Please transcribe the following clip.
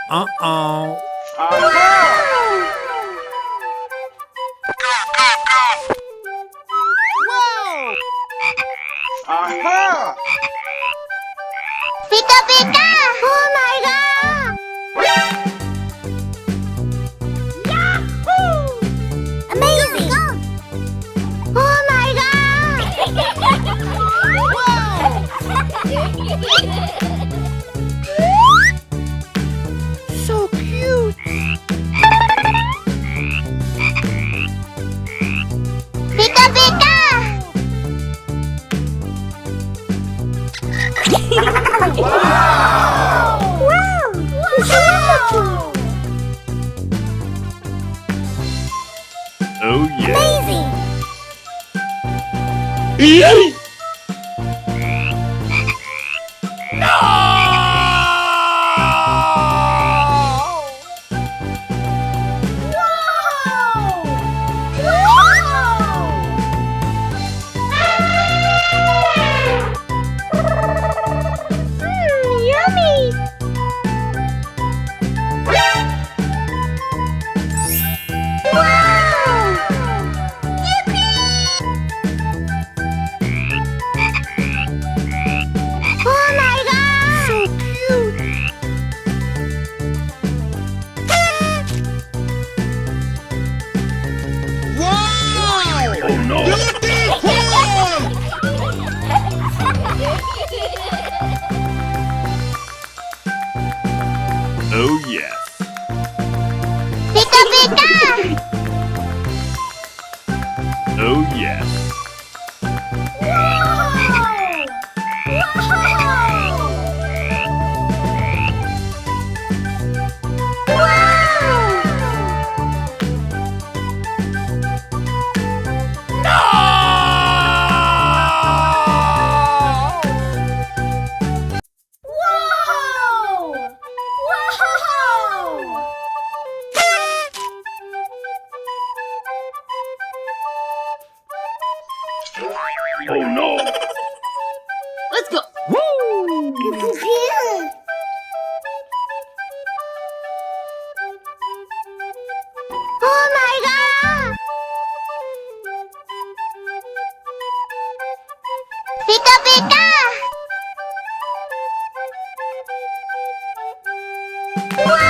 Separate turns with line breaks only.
Uh-oh.
Aha!
Pika pika! Oh my god! Yahoo! Amazing! Go, go. Oh my god! So cute! Pika pika! Wow! Wow! It's wonderful!
Oh, yeah.
Amazing! Yummy! Wow! Oh my god! So cute!
Wow!
Oh, no. Oh, yes.
Pika pika!
Oh, yes. Oh, no.
Let's go!
Woo!
Oh my god! Pika pika! Wow!